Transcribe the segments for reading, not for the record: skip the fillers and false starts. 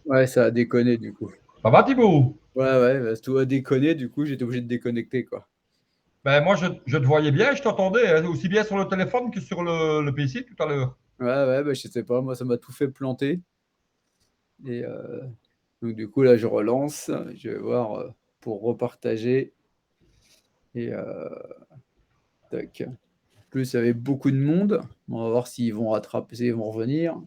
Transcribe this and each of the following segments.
Ouais, ça a déconné du coup. Ça va Thibaut? Ouais, ouais, bah, tout a déconné, du coup, j'étais obligé de déconnecter, quoi. Ben moi je te voyais bien, je t'entendais hein, aussi bien sur le téléphone que sur le PC tout à l'heure. Ouais, ouais, bah, je sais pas, moi, ça m'a tout fait planter. Et donc, du coup, là, je relance, je vais voir pour repartager. Et tac. En plus, il y avait beaucoup de monde. On va voir s'ils vont rattraper, s'ils vont revenir.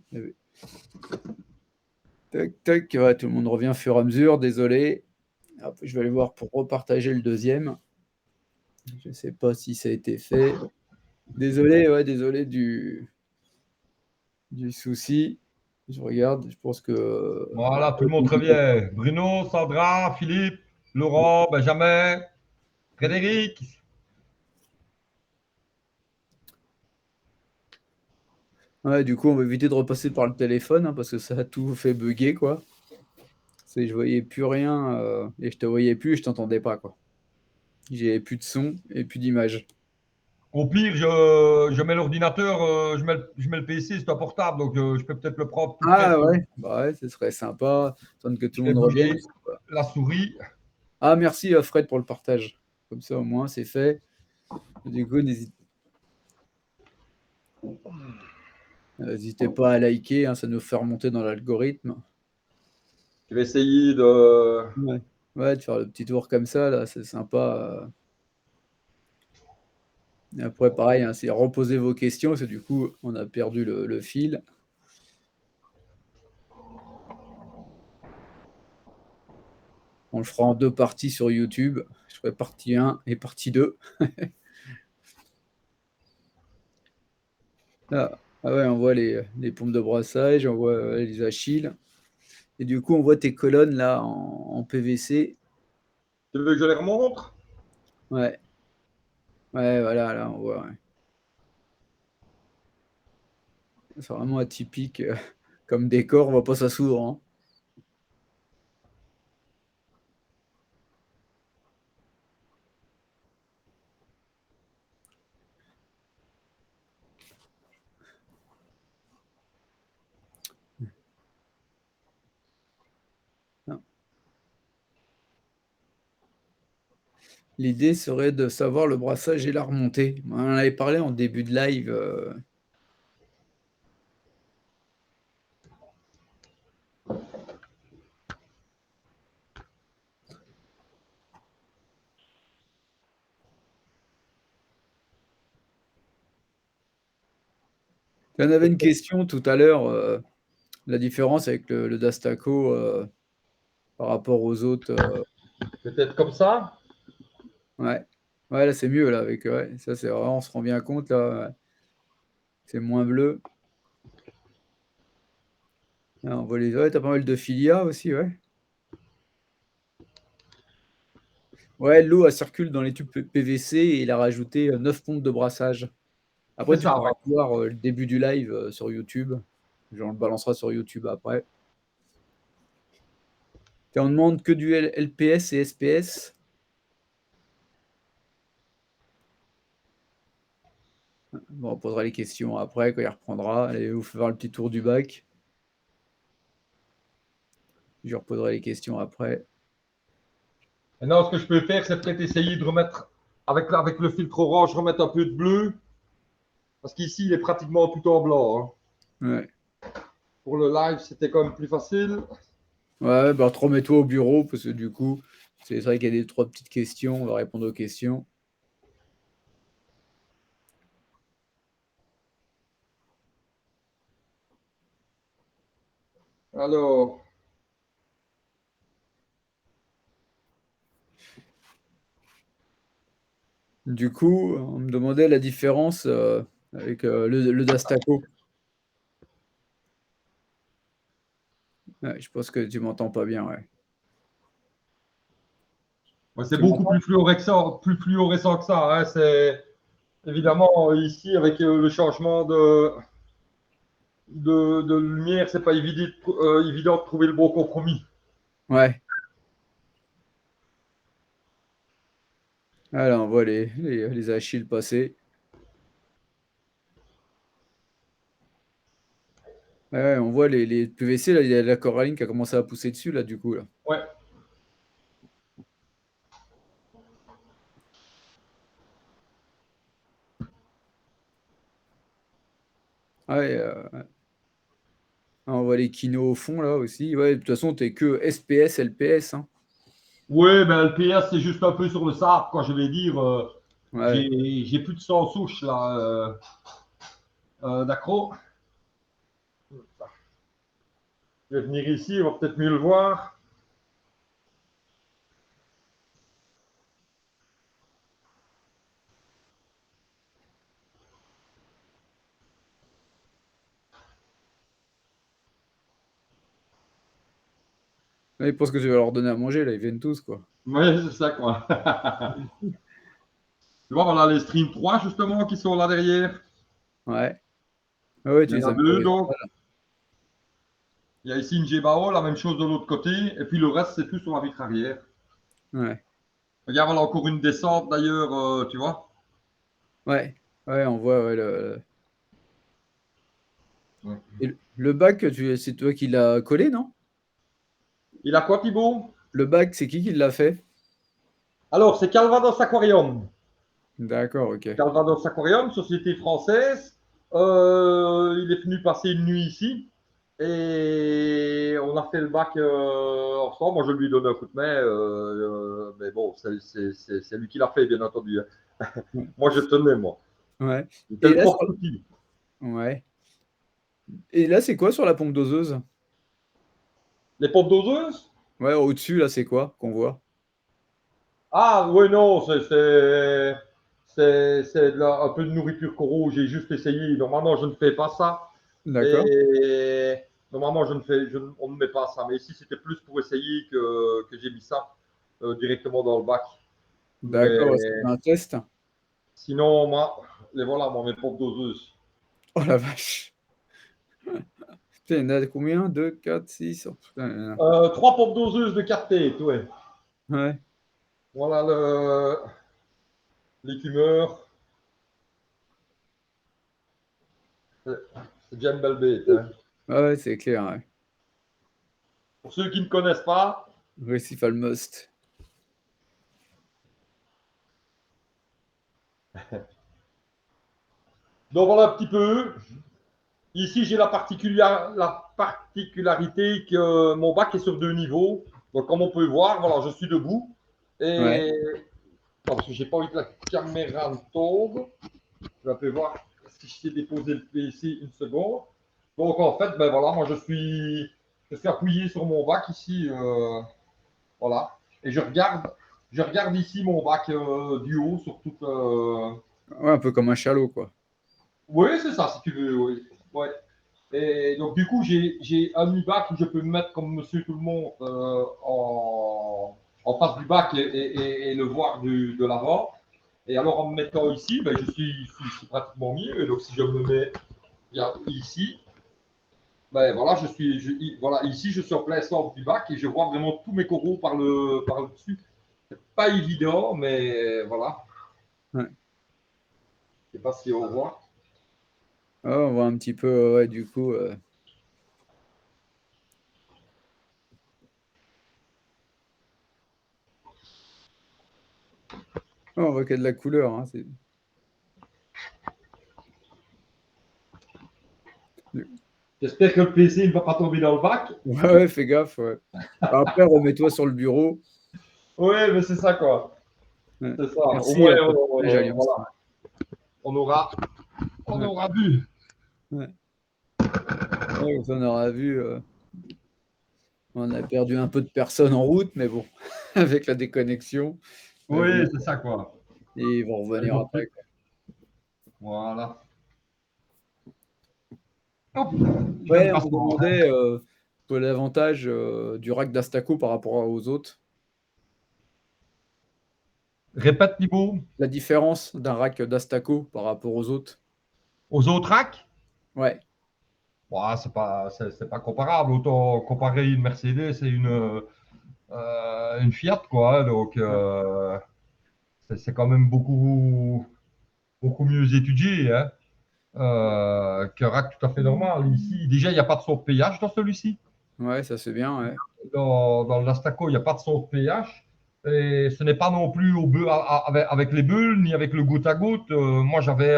Tac, tac, ouais, tout le monde revient au fur et à mesure, désolé. Hop, je vais aller voir pour repartager le deuxième. Je sais pas si ça a été fait. Désolé, ouais, désolé du souci. Je regarde, je pense que. Voilà, tout le monde revient. Bruno, Sandra, Philippe, Laurent, Benjamin, Frédéric. Ouais, du coup, on va éviter de repasser par le téléphone hein, parce que ça a tout fait bugger, quoi. Je voyais plus rien et je te voyais plus et je t'entendais pas, quoi. J'avais plus de son et plus d'image. Au pire, je mets l'ordinateur, je mets le PC sur un portable, donc je peux peut-être le prendre tout près. Ah ouais, bah ouais, ce serait sympa. Attendre que tout Je le fais monde revienne. bugger la souris. Ah, merci Fred pour le partage. Comme ça, au moins, c'est fait. Du coup, n'hésitez pas à liker, hein, ça nous fait remonter dans l'algorithme. Je vais essayer de. Ouais. Ouais, de faire le petit tour comme ça, là, c'est sympa. Et après, pareil, hein, c'est reposer vos questions, parce que du coup, on a perdu le fil. On le fera en deux parties sur YouTube. Je ferai partie 1 et partie 2. Ah, ah ouais, on voit les pompes de brassage, on voit les Achilles. Et du coup, on voit tes colonnes là en PVC. Tu veux que je les remontre? Ouais, ouais, voilà, là, on voit. Ouais. C'est vraiment atypique comme décor, on voit pas ça souvent. Hein. Non. L'idée serait de savoir le brassage et la remontée. On en avait parlé en début de live. Tu en avais une question tout à l'heure, la différence avec le Dastaco par rapport aux autres. Peut-être comme ça? Ouais. Ouais, là c'est mieux là avec ouais, ça c'est vraiment on se rend bien compte là, ouais. C'est moins bleu. Là, on voit les ouais, t'as pas mal de filia aussi, ouais. Ouais, l'eau elle circule dans les tubes PVC et il a rajouté 9 pompes de brassage. C'est Après tu ça, pourras ouais. voir le début du live sur YouTube. On le balancera sur YouTube après. Et on demande que du LPS et SPS. Bon, on posera les questions après quand il reprendra. Allez, vous faire le petit tour du bac. Je reposerai les questions après. Maintenant, ce que je peux faire, c'est peut-être essayer de remettre, avec le filtre orange, remettre un peu de bleu. Parce qu'ici, il est pratiquement tout en blanc, hein. Ouais. Pour le live, c'était quand même plus facile. Ouais, bah remets-toi au bureau parce que du coup, c'est vrai qu'il y a des trois petites questions. On va répondre aux questions. Alors, Du coup, on me demandait la différence avec le Dastaco. Ouais, je pense que tu m'entends pas bien, ouais. ouais, c'est Tu beaucoup m'entends? plus fluorescent que ça, hein. C'est évidemment ici, avec le changement de lumière, c'est pas évident de trouver le bon compromis. Ouais. Ah, là, on voit les Achilles passer. Ouais, on voit les PVC, là, il y a la coralline qui a commencé à pousser dessus, là, du coup, là. Ouais. Ouais, on voit les kinos au fond, là, aussi. Ouais, de toute façon, t'es que SPS, LPS, hein. Oui, ben le PS, c'est juste un peu sur le sable, quoi. Je vais dire, Ouais. j'ai plus de 100 souches, là, d'accro. Je vais venir ici, on va peut-être mieux le voir. Ouais, ils pensent que tu vas leur donner à manger, là, ils viennent tous, quoi. Oui, c'est ça, quoi. Tu vois, voilà les Stream 3, justement, qui sont là derrière. Ouais. Ouais, ouais, Il tu y en les a as mis deux, donc. horizontales. Il y a ici une G-Bao, la même chose de l'autre côté. Et puis le reste, c'est tout sur la vitre arrière. Ouais. Regarde, voilà encore une descente, d'ailleurs, tu vois. Ouais. Ouais, on voit, ouais, Ouais. et le bac, c'est toi qui l'as collé, non? Il a quoi, Thibaut? Le bac, c'est qui l'a fait? Alors, c'est Calvados Aquarium. D'accord, OK. Calvados Aquarium, société française. Il est venu passer une nuit ici et on a fait le bac ensemble. Moi, je lui ai donné un coup de main, mais bon, c'est lui qui l'a fait, bien entendu, hein. Ouais. Moi, je tenais, moi. Ouais. C'était Et le là, porte-outil. ouais. Et là, c'est quoi sur la pompe doseuse? Les pompes doseuses? Ouais, au-dessus, là, c'est quoi qu'on voit? Ah, ouais, non, un peu de nourriture coraux. J'ai juste essayé. Normalement, je ne fais pas ça. D'accord. Et normalement, on ne met pas ça. Mais ici, c'était plus pour essayer que j'ai mis ça directement dans le bac. Mais D'accord, ouais, c'était un test. sinon, moi, les voilà, moi, mes pompes doseuses. Oh la vache! Putain, il y en a combien? 2, 4, 6. Oh putain, il y en a. Trois pompes doseuses de 4 têtes, ouais. Ouais. Voilà l'écumeur. C'est déjà une belle bête, hein. Ouais, ouais, c'est clair, ouais. Pour ceux qui ne connaissent pas, Récif Almost. donc voilà un petit peu. Ici, j'ai la particularité que mon bac est sur deux niveaux. Donc, comme on peut voir, voilà, je suis debout. Ouais. Et parce que j'ai pas envie que la caméra me tombe. Je vais un peu voir si je sais déposer le PC une seconde. Donc, en fait, ben voilà, moi, je suis appuyé sur mon bac ici. Voilà. Et je regarde ici mon bac du haut sur toute. Ouais, un peu comme un chalot, quoi. Oui, c'est ça, si tu veux. Oui. Ouais. Et donc, du coup, j'ai un mi-bac où je peux me mettre comme monsieur tout le monde en face du bac et le voir de l'avant. Et alors, en me mettant ici, ben, je suis pratiquement mieux. Et donc, si je me mets ici, ben, voilà, voilà, ici, je suis en plein centre du bac et je vois vraiment tous mes coraux par le dessus. C'est pas évident, mais voilà. Ouais. Je sais pas si on voit. Ouais, on voit un petit peu, ouais, du coup, ouais, on voit qu'il y a de la couleur, hein, c'est J'espère que le PC ne va pas tomber dans le bac. ouais, ouais, fais gaffe, ouais. Après, remets-toi sur le bureau. Oui, mais c'est ça, quoi. Ouais. C'est ça. Au Merci, moins, pour le partage, Alliance. voilà, on aura, on Ouais, aura vu. ouais. Ouais, on aura vu, on a perdu un peu de personnes en route, mais bon, avec la déconnexion, mais Oui, bon, c'est ça, quoi. ils vont Allez, revenir mon après, petit. quoi. Voilà. Hop, je viens de Ouais, on passer. me demandait, l'avantage, du rack d'Astaco par rapport aux autres. Répète, Thibaut. La différence d'un rack d'Astaco par rapport aux autres. Aux autres racks, Ouais, ouais, c'est pas comparable. Autant comparer une Mercedes et une Fiat, quoi, hein. Donc, ouais, c'est quand même beaucoup mieux étudié, hein. Qu'un rack tout à fait normal. Ici, déjà, il n'y a pas de son de pH dans celui-ci. Ouais, ça c'est bien, ouais. Dans l'Astaco, il n'y a pas de son de pH. Et ce n'est pas non plus avec les bulles, ni avec le goutte à goutte. Moi, j'avais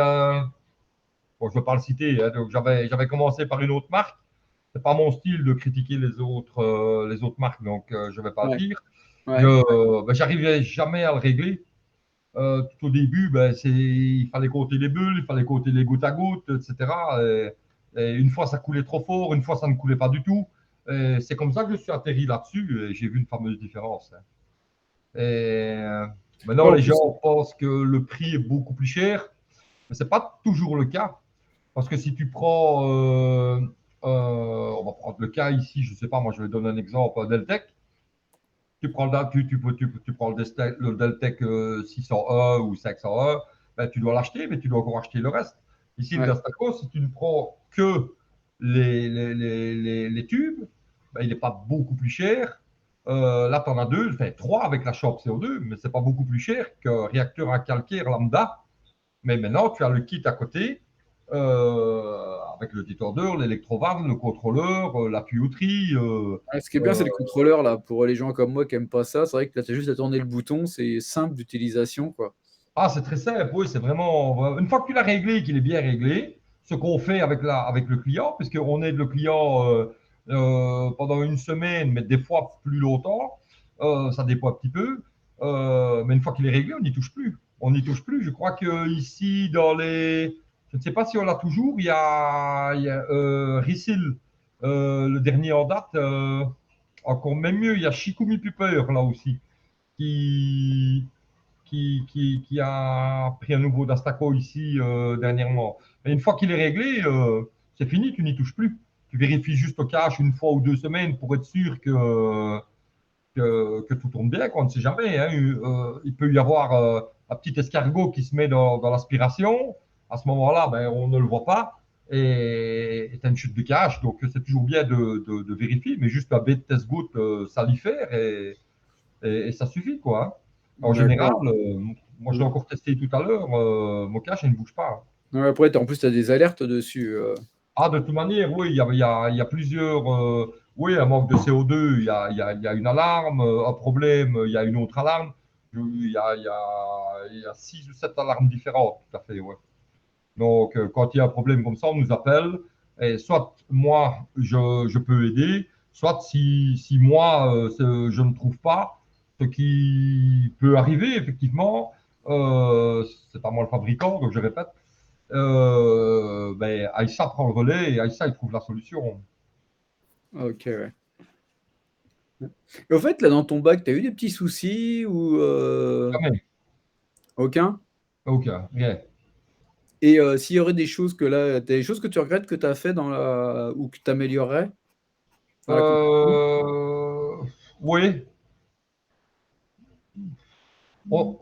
bon, je ne veux pas le citer, hein, donc j'avais commencé par une autre marque. C'est pas mon style de critiquer les autres marques, donc je ne vais pas le Ouais, dire. ouais, Ben, j'arrivais jamais à le régler. Tout au début, ben, il fallait compter les bulles, il fallait compter les gouttes à gouttes, etc. Et une fois, ça coulait trop fort, une fois, ça ne coulait pas du tout. C'est comme ça que je suis atterri là-dessus et j'ai vu une fameuse différence, hein. Et maintenant, ouais, en les plus, gens pensent que le prix est beaucoup plus cher, mais ce n'est pas toujours le cas. Parce que si tu prends, on va prendre le cas ici, je ne sais pas, moi je vais donner un exemple, Deltec. Tu prends tu prends le Deltec 601 ou 501, ben, tu dois l'acheter, mais tu dois encore acheter le reste. Ici, le ouais. Dastaco, si tu ne prends que les tubes, ben, il n'est pas beaucoup plus cher. Là, tu en as deux, enfin trois avec la chambre CO2, mais ce n'est pas beaucoup plus cher qu'un réacteur à calcaire lambda. Mais maintenant, tu as le kit à côté, avec le détendeur, l'électrovan, le contrôleur, la tuyauterie. Ouais, ce qui est bien, c'est le contrôleur là, pour les gens comme moi qui aiment pas ça. C'est vrai que là, tu as juste à tourner le bouton, c'est simple d'utilisation, quoi. Ah, c'est très simple, oui, c'est vraiment. Une fois que tu l'as réglé, qu'il est bien réglé, ce qu'on fait avec le client, puisqu'on aide le client pendant une semaine, mais des fois plus longtemps, ça dépend un petit peu. Mais une fois qu'il est réglé, on n'y touche plus. On n'y touche plus. Je crois que ici, je ne sais pas si on l'a toujours, il y a Risil, le dernier en date. Encore même mieux, il y a Shikumi Piper là aussi, qui, qui a pris un nouveau Dastaco ici dernièrement. Mais une fois qu'il est réglé, c'est fini, tu n'y touches plus. Tu vérifies juste au cache une fois ou deux semaines pour être sûr que tout tourne bien, qu'on ne sait jamais, hein. Il peut y avoir un petit escargot qui se met dans l'aspiration. À ce moment-là, ben, on ne le voit pas et tu as une chute de cache. Donc, c'est toujours bien de vérifier, mais juste un bête test goutte salifère et ça suffit, quoi, hein. En général, D'accord. moi, je l'ai Mm. encore testé tout à l'heure, mon cache, il ne bouge pas, hein. Ouais, après, en plus, tu as des alertes dessus. Ah, de toute manière, oui, il y a plusieurs. Oui, un manque de CO2, il y a une alarme. Un problème, il y a une autre alarme. Il y a 6 ou 7 alarmes différentes, tout à fait, ouais. Donc, quand il y a un problème comme ça, on nous appelle. Et soit moi, je peux aider, soit si moi, je ne trouve pas, ce qui peut arriver, effectivement, c'est pas moi le fabricant, donc je répète, ben, Aïssa prend le relais et Aïssa, il trouve la solution. Ok, ouais. Et au fait, là, dans ton bac, tu as eu des petits soucis ou Jamais. aucun? Ok, rien. Et s'il y aurait des choses que là, des choses que tu regrettes que tu as fait dans la ou que tu améliorerais dans la construction? Euh, oui. Oh,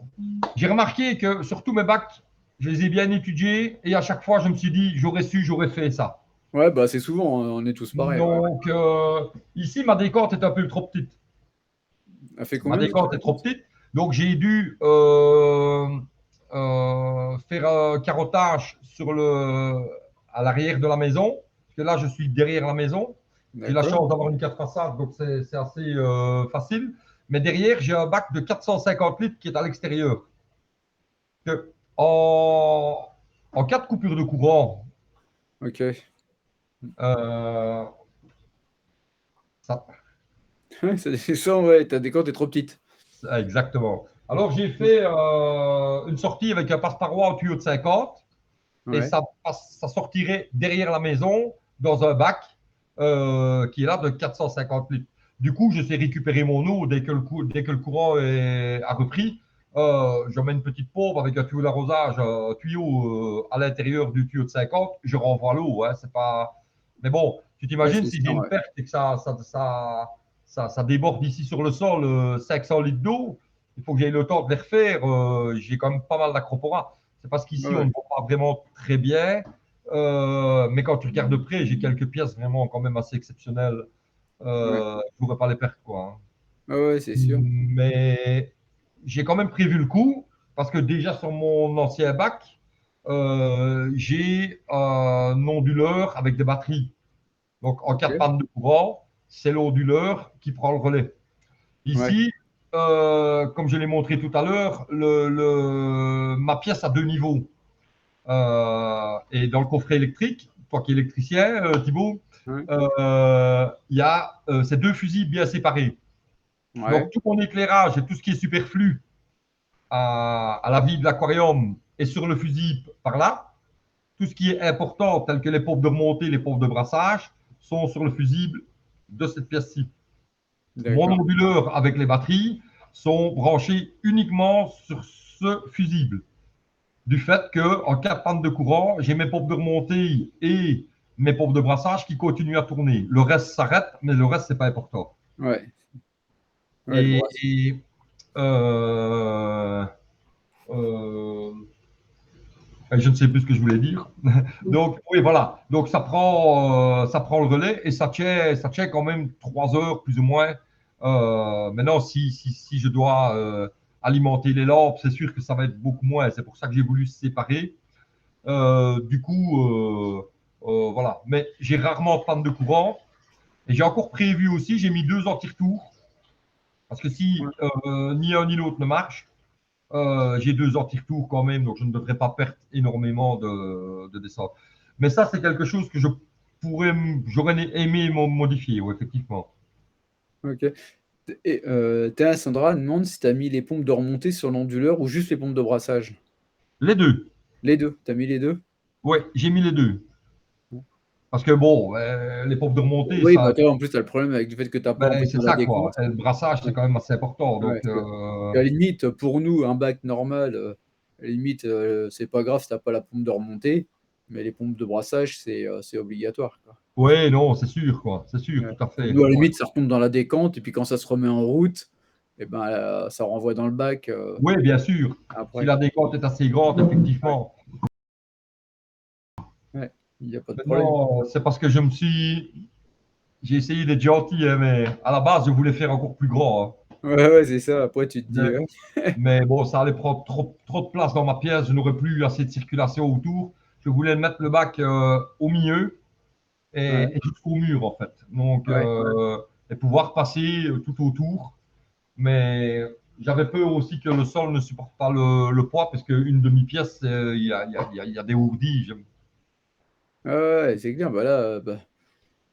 j'ai remarqué que sur tous mes bacs, je les ai bien étudiés et à chaque fois, je me suis dit, j'aurais su, j'aurais fait ça. Ouais, bah c'est souvent, on est tous pareils. Ouais. Donc, ici, ma décote est un peu trop petite. Elle fait Ma combien de décote est trop décote? petite. Donc, j'ai dû faire un carottage à l'arrière de la maison. Parce que là, je suis derrière la maison. J'ai la D'accord. chance d'avoir une 4 façades, donc c'est assez facile. Mais derrière, j'ai un bac de 450 litres qui est à l'extérieur. Que En, en cas de coupure de courant, Ok. euh, ça, C'est ça, ouais, ta décote est trop petite. exactement. Alors, j'ai fait une sortie avec un passe-paroi en tuyau de 50 et Ouais. ça sortirait derrière la maison dans un bac qui est là de 450 litres. Du coup, je sais récupérer mon eau dès que le courant a repris. Je mets une petite pompe avec un tuyau d'arrosage, un tuyau à l'intérieur du tuyau de 50. Je renvoie l'eau, hein, c'est pas. Mais bon, tu Ouais, t'imagines c'est si j'ai sûr, une ouais. perte et que ça déborde ici sur le sol 500 litres d'eau, il faut que j'aille le temps de les refaire. J'ai quand même pas mal d'acropora. C'est parce Ouais, qu'ici, on ouais. ne voit pas vraiment très bien. Mais quand tu regardes de près, j'ai quelques pièces vraiment quand même assez exceptionnelles. Ouais, Je ne pourrais pas les perdre, quoi, hein. ouais, ouais, c'est sûr. Mais j'ai quand même prévu le coup, parce que déjà sur mon ancien bac, j'ai un onduleur avec des batteries. Donc, en cas de OK. panne de courant, c'est l'onduleur qui prend le relais. Ouais. Ici, comme je l'ai montré tout à l'heure, ma pièce a deux niveaux. Et dans le coffret électrique, toi qui es électricien, Thibaut, Ouais. il y a ces deux fusils bien séparés. Ouais. Donc, tout mon éclairage et tout ce qui est superflu à la vie de l'aquarium est sur le fusible par là. Tout ce qui est important, tel que les pompes de remontée, les pompes de brassage, sont sur le fusible de cette pièce-ci. Mon D'accord. onduleur avec les batteries sont branchés uniquement sur ce fusible. Du fait que, en cas de panne de courant, j'ai mes pompes de remontée et mes pompes de brassage qui continuent à tourner. Le reste s'arrête, mais le reste, c'est pas important. Ouais. Ouais, le Et, brass. et euh, euh, je ne sais plus ce que je voulais dire. Donc, oui, voilà. Donc, ça prend le relais et ça tient quand même 3 heures, plus ou moins. Maintenant, si je dois alimenter les lampes, c'est sûr que ça va être beaucoup moins. C'est pour ça que j'ai voulu séparer. Du coup, voilà. Mais j'ai rarement de panne de courant. Et j'ai encore prévu aussi, j'ai mis 2 anti-retours. Parce que si Ouais. ni un ni l'autre ne marche, j'ai 2 anti-retours quand même, donc je ne devrais pas perdre énormément de descente. Mais ça, c'est quelque chose que j'aurais aimé modifier, ouais, effectivement. OK. Et Sandra demande si tu as mis les pompes de remontée sur l'onduleur ou juste les pompes de brassage? Les deux. Les 2. Tu as mis les 2? Ouais, j'ai mis les deux. Parce que bon, les pompes de remontée, Oui, bah, ça, toi, en plus, tu as le problème avec le fait que tu as pas en plus c'est dans la ça quoi. décompte. Et le brassage, c'est Ouais. quand même assez important. Ouais, Donc, à la limite, pour nous, un bac normal, à la limite, c'est pas grave si tu pas la pompe de remontée, mais les pompes de brassage, c'est obligatoire, quoi. ouais, non, c'est sûr quoi. C'est sûr, Ouais. tout à fait. Nous, à la Ouais. limite, ça retombe dans la décante et puis quand ça se remet en route, et ben, ça renvoie dans le bac, Oui, bien sûr. Si après, la quoi. décote est assez grande, Ouais, effectivement. ouais, il y a pas de problème. Maintenant, c'est parce que j'ai essayé d'être gentil, hein, mais à la base, je voulais faire encore plus grand, Ouais, ouais, c'est ça. Après, tu te dis, hein. Mais bon, ça allait prendre trop de place dans ma pièce. Je n'aurais plus assez de circulation autour. Je voulais mettre le bac au milieu ouais, et jusqu'au mur, en fait. Donc, ouais. et pouvoir passer tout autour. Mais j'avais peur aussi que le sol ne supporte pas le poids, parce qu'une demi-pièce, il y a des ourdis. Ouais, ouais, c'est clair. Bah là, bah,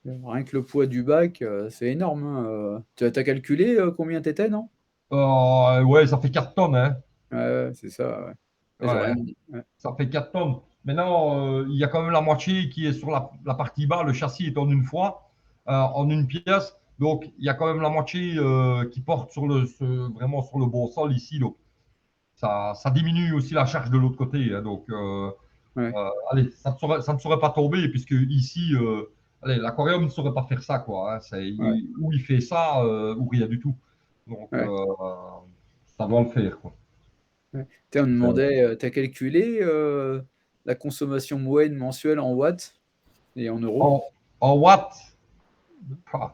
rien que le poids du bac, c'est énorme, hein. Tu as calculé combien t'étais, non? Ouais, ça fait 4 tonnes, hein. Ouais, ouais, c'est ça. Ouais. Ouais, j'aurais Ouais, mis. Ouais. ça fait 4 tonnes. Maintenant, il y a quand même la moitié qui est sur la partie bas. Le châssis est en une fois, en une pièce. Donc, il y a quand même la moitié qui porte vraiment sur le bon sol ici. Donc, ça diminue aussi la charge de l'autre côté, hein. Donc, Ouais, allez, ça ne saurait pas tomber, puisque ici, allez, l'aquarium ne saurait pas faire ça, quoi, hein. ouais, Ou il fait ça, ou rien du tout. Donc, ouais, ça doit le faire, quoi. ouais. Tu on demandait, tu calculé la consommation moyenne mensuelle en watts et en euros? En, en watts, ah,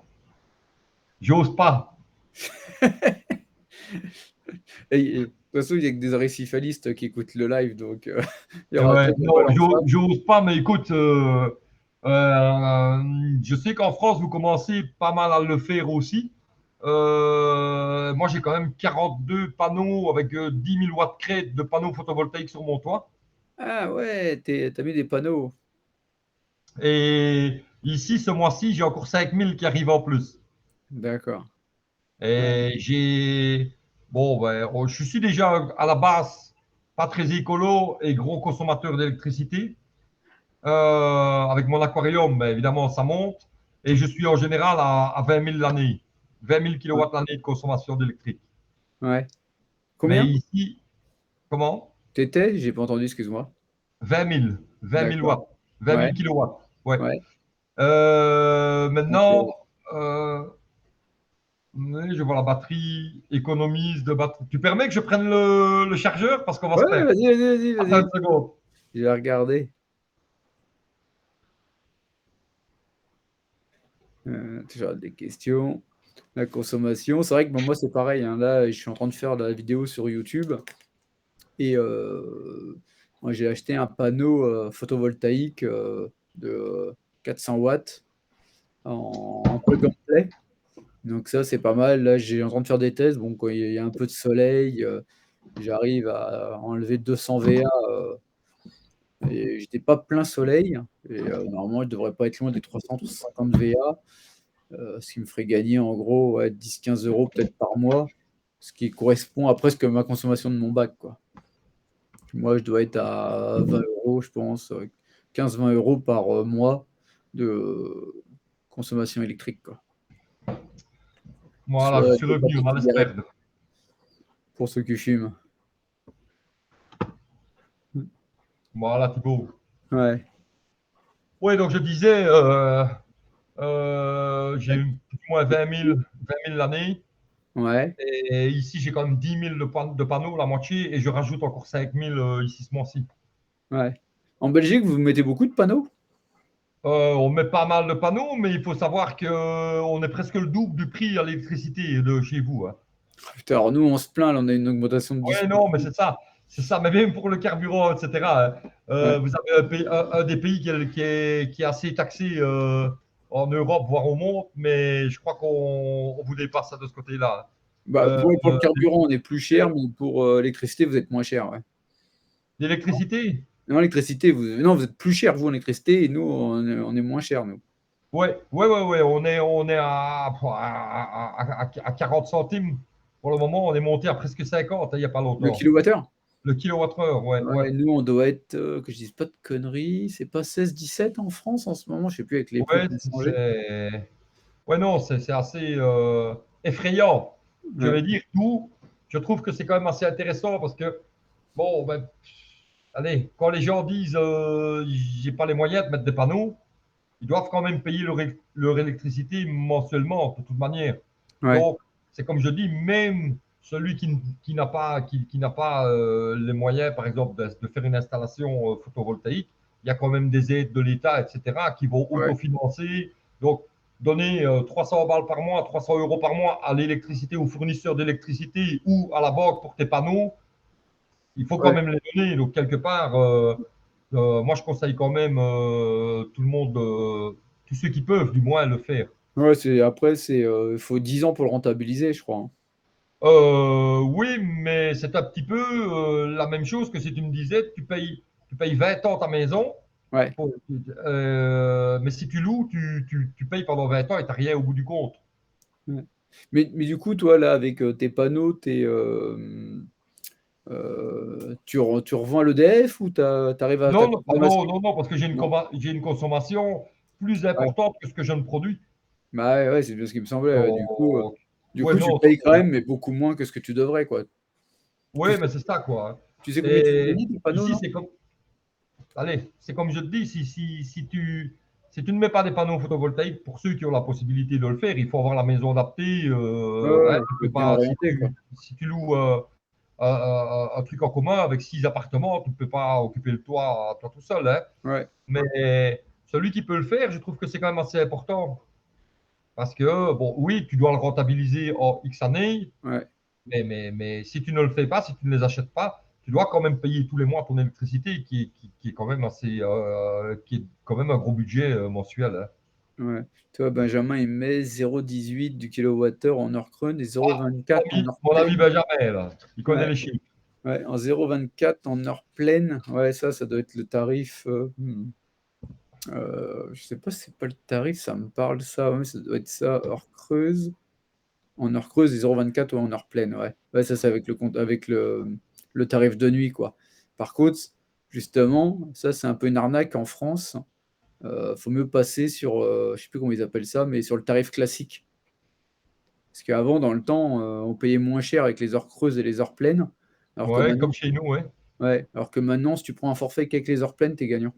j'ose pas. Et de toute façon, il y a que des récifalistes qui écoutent le live, donc il y aura Ouais, toi qui non, balance ça. j'ose pas, mais écoute, je sais qu'en France, vous commencez pas mal à le faire aussi. Moi, j'ai quand même 42 panneaux avec 10 000 watts crête de panneaux photovoltaïques sur mon toit. Ah ouais, tu mis des panneaux. Et ici, ce mois-ci, j'ai encore 5 000 qui arrivent en plus. D'accord. Ouais, Et bon, ben, je suis déjà à la base pas très écolo et gros consommateur d'électricité. Avec mon aquarium, ben, évidemment, ça monte. Et je suis en général à 20 000 l'année. 20 000 ouais, kilowatts l'année de consommation d'électrique. ouais. Mais Combien? ici, comment? T'étais? J'ai pas entendu, excuse-moi. 20 000. 20 000 D'accord. watts. 20 Ouais, 000 kilowatts. Ouais. ouais. Maintenant, OK. euh, oui, je vois la batterie, économise de batterie. Tu permets que je prenne le chargeur parce qu'on va Ouais, se perdre. vas-y, vas-y, vas-y, Attends vas-y. une seconde. Je vais regarder. Toujours des questions. La consommation, c'est vrai que, bah, moi, c'est pareil, hein. Là, je suis en train de faire la vidéo sur YouTube et Moi, j'ai acheté un panneau photovoltaïque de 400 watts en plug and play. Donc ça, c'est pas mal. Là, j'ai en train de faire des tests. Bon, quand il y a un peu de soleil, j'arrive à enlever 200 VA et j'étais pas plein soleil. Et normalement, je devrais pas être loin des 350 VA, ce qui me ferait gagner en gros ouais, 10-15 euros peut-être par mois, ce qui correspond à presque ma consommation de mon bac, quoi. Moi, je dois être à 20 euros, je pense, 15-20 euros par mois de consommation électrique, quoi. Voilà, je Soit suis des revenu, paquets on de allait se cigarettes perdre. pour ceux qui fument. Voilà, Thibaut. Ouais. Oui, donc je disais, j'ai eu plus ou moins 20 000 l'année. Ouais. Et ici, j'ai quand même 10 000 de panneaux, la moitié, et je rajoute encore 5 000 ici ce mois-ci. Ouais. En Belgique, vous mettez beaucoup de panneaux? On met pas mal de panneaux, mais il faut savoir qu'on est presque le double du prix à l'électricité de chez vous, hein. Putain, alors nous, on se plaint, là, on a une augmentation de Oui, 10%. non, mais c'est ça. C'est ça. Mais même pour le carburant, etc., hein, Ouais. vous avez un des pays qui est assez taxé en Europe, voire au monde, mais je crois qu'on vous dépasse de ce côté-là. Bah, Euh, pour le carburant, on est plus cher, mais pour l'électricité, vous êtes moins cher. Ouais. L'électricité? Non, l'électricité, non, vous êtes plus cher, vous, en électricité, et nous, on est moins cher, nous. Ouais, ouais, ouais, ouais. On est à 40 centimes pour le moment. On est monté à presque 50, hein, il n'y a pas Le longtemps. kilowattheure? Le kilowattheure, ouais, ouais. Ouais, nous, on doit être, que je dise pas de conneries, c'est pas 16-17 en France en ce moment, je sais plus avec les prix Ouais, qui ont changé. ouais, non, c'est assez effrayant. Je Ouais, vais dire tout. Je trouve que c'est quand même assez intéressant parce que, bon, ben, allez, quand les gens disent j'ai pas les moyens de mettre des panneaux, ils doivent quand même payer leur électricité mensuellement, de toute manière. ouais, Donc, c'est comme je dis, même celui qui n'a pas les moyens, par exemple, de faire une installation photovoltaïque, il y a quand même des aides de l'État, etc., qui vont ouais, autofinancer. Donc, donner 300 balles par mois, 300 euros par mois à l'électricité, au fournisseur d'électricité ou à la banque pour tes panneaux, il faut quand ouais. même les donner. Donc, quelque part, moi, je conseille quand même tout le monde, tous ceux qui peuvent, du moins, le faire. Ouais, après, il faut 10 ans pour le rentabiliser, je crois, hein. Oui, mais c'est un petit peu la même chose que si tu me disais, tu payes 20 ans ta maison, Ouais. pour- mais si tu loues, tu payes pendant 20 ans et tu n'as rien au bout du compte. Ouais. Mais du coup, toi, là, avec tes panneaux, tu revends à l'EDF ou tu arrives à ta Non, non, ah non, consommation? non, non, parce que Non. j'ai une consommation plus Ouais. importante que ce que je ne produis. Bah ouais, ouais, c'est bien ce qui me semblait. Ouais. Donc, Du ouais, coup, tu non, payes quand même, mais beaucoup moins que ce que tu devrais, quoi. Tu ouais, sais, mais c'est ça, quoi. tu sais combien tu fais Et gagner tes panneaux, ici, non? c'est comme, allez, c'est comme je te dis, si tu ne mets pas des panneaux photovoltaïques, pour ceux qui ont la possibilité de le faire, il faut avoir la maison adaptée. Ouais, Hein, ouais, tu faut peux être bien pas, orienté, quoi. si tu loues un truc en commun avec 6 appartements, tu ne peux pas occuper le toit, toi tout seul, hein. Ouais, Mais celui qui peut le faire, je trouve que c'est quand même assez important. Parce que, bon, oui, tu dois le rentabiliser en X années, ouais. mais si tu ne le fais pas, si tu ne les achètes pas, tu dois quand même payer tous les mois ton électricité, qui est quand même assez, qui est quand même un gros budget mensuel, hein. Ouais. Tu vois, Benjamin, il met 0,18 du kilowattheure en heure creuse et 0,24 en heure Mon ami pleine. Benjamin, là, il connaît Ouais, les chiffres. ouais, en 0,24 en heure pleine. Ouais, ça doit être le tarif. Je sais pas si c'est pas le tarif, ça me parle ça. Ouais, ça doit être ça, heure creuse. En heure creuse et 0,24 ouais, en heure pleine, ouais. Ouais, ça c'est avec le tarif de nuit, quoi. Par contre, justement, ça c'est un peu une arnaque en France. Faut mieux passer sur, je sais plus comment ils appellent ça, mais sur le tarif classique. Parce qu'avant, dans le temps, on payait moins cher avec les heures creuses et les heures pleines. Alors que Ouais, maintenant, comme chez nous, ouais. ouais, alors que maintenant, si tu prends un forfait qu'avec les heures pleines, t'es gagnant.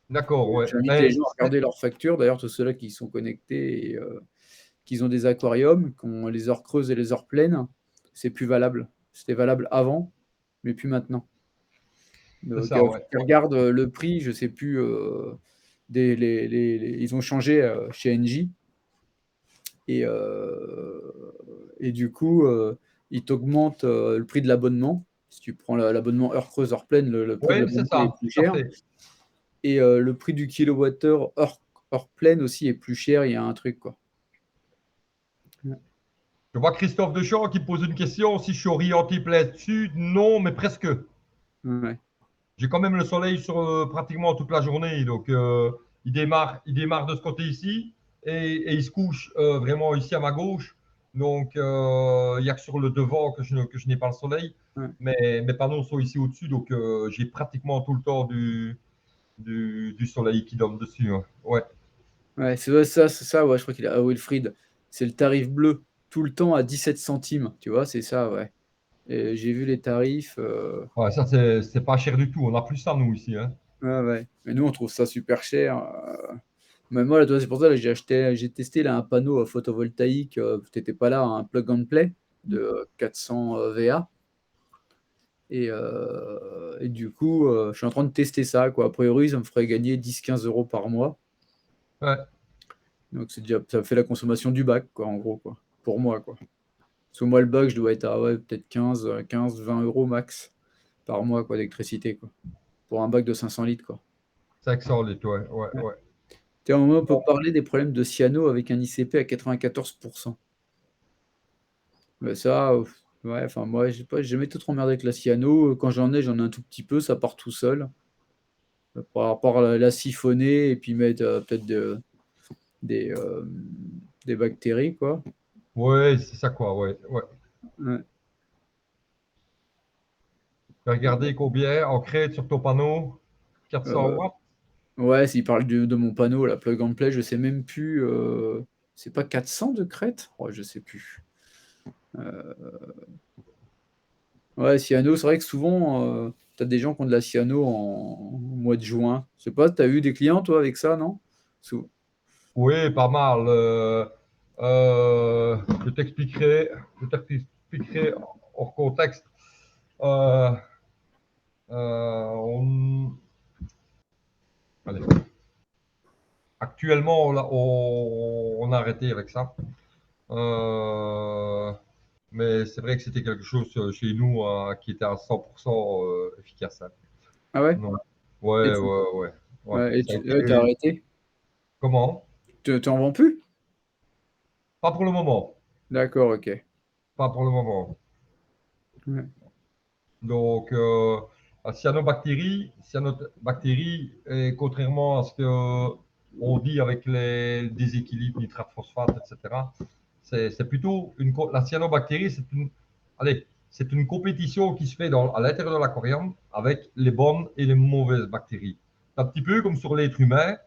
D'accord, ouais. J'invite les Mais gens à regarder leurs factures, d'ailleurs, tous ceux-là qui sont connectés et qui ont des aquariums, qui ont les heures creuses et les heures pleines, c'est plus valable. C'était valable avant, mais plus maintenant. c'est Donc, ça, ouais. tu regardes le prix, je sais plus, ils ont changé chez Engie et, et du coup, ils t'augmentent le prix de l'abonnement. Si tu prends l'abonnement heure creuse, heure pleine, le prix de Oui, c'est l'abonnement est ça, plus tout à cher. fait. Et le prix du kilowattheure heure pleine aussi est plus cher. Il y a un truc, quoi. Ouais. Je vois Christophe Deschamps qui pose une question. Si je suis orienté plein sud, non, mais presque. Ouais. J'ai quand même le soleil sur pratiquement toute la journée. Donc, il démarre de ce côté ici et il se couche vraiment ici à ma gauche. Donc, il n'y a que sur le devant que je n'ai pas le soleil. Ouais. Mais mes panneaux sont ici au-dessus. Donc, j'ai pratiquement tout le temps du soleil qui donne dessus. Hein. Ouais. Ouais, c'est ça, ouais, je crois qu'il a à Wilfried. C'est le tarif bleu, tout le temps à 17 centimes, tu vois, c'est ça, ouais. Et j'ai vu les tarifs, Ouais, ça, c'est pas cher du tout. On a plus ça, nous, ici. Hein. ouais, ouais. Mais nous, on trouve ça super cher. Même moi, là, tu vois, c'est pour ça que j'ai testé là, un panneau photovoltaïque, tu n'étais pas là, un plug and play de 400 VA. Et du coup, je suis en train de tester ça, quoi. A priori, ça me ferait gagner 10-15 € par mois. Ouais. Donc, ça fait la consommation du bac, quoi, en gros, quoi. Pour moi, quoi. Parce que moi, le bac, je dois être à ouais, peut-être 15-20 € max par mois, quoi, d'électricité, quoi. Pour un bac de 500 litres, quoi. 500 litres, ouais, ouais, Ouais. ouais. Tiens, au moins, on peut parler des problèmes de cyano avec un ICP à 94%. Mais ça, ouais, enfin, moi, je sais pas, j'ai jamais été trop emmerdé avec la cyano. Quand j'en ai un tout petit peu, ça part tout seul. Par rapport à la siphonner et puis mettre peut-être des, euh, des bactéries, quoi. Ouais, c'est ça, quoi, ouais, ouais. Ouais. Regardez combien en crête sur ton panneau. 400 Euh, watts. ouais, s'il parle de mon panneau, la plug and play, je sais même plus. C'est pas 400 de crête? Ouais, je sais plus. Euh, ouais, cyano, c'est vrai que souvent, tu as des gens qui ont de la cyano en mois de juin. Je sais pas, tu as eu des clients, toi, avec ça, non? Oui, pas mal. Euh, je t'expliquerai, je t'expliquerai hors contexte. Euh, on- allez. Actuellement, on a arrêté avec ça. Euh, mais c'est vrai que c'était quelque chose chez nous qui était à 100% efficace. Hein. Ah ouais? Ouais, Et ouais, tu ouais, ouais. Ouais. ouais, Ça a été... ouais, t'as arrêté? Comment? Tu en vends plus? Pas pour le moment. D'accord, ok. Pas pour le moment. Ouais. Donc, la cyanobactérie, et contrairement à ce qu'on dit avec les déséquilibres nitrate-phosphate, etc., c'est plutôt la cyanobactérie, allez, c'est une compétition qui se fait à l'intérieur de l'aquarium avec les bonnes et les mauvaises bactéries. C'est un petit peu comme sur l'être humain,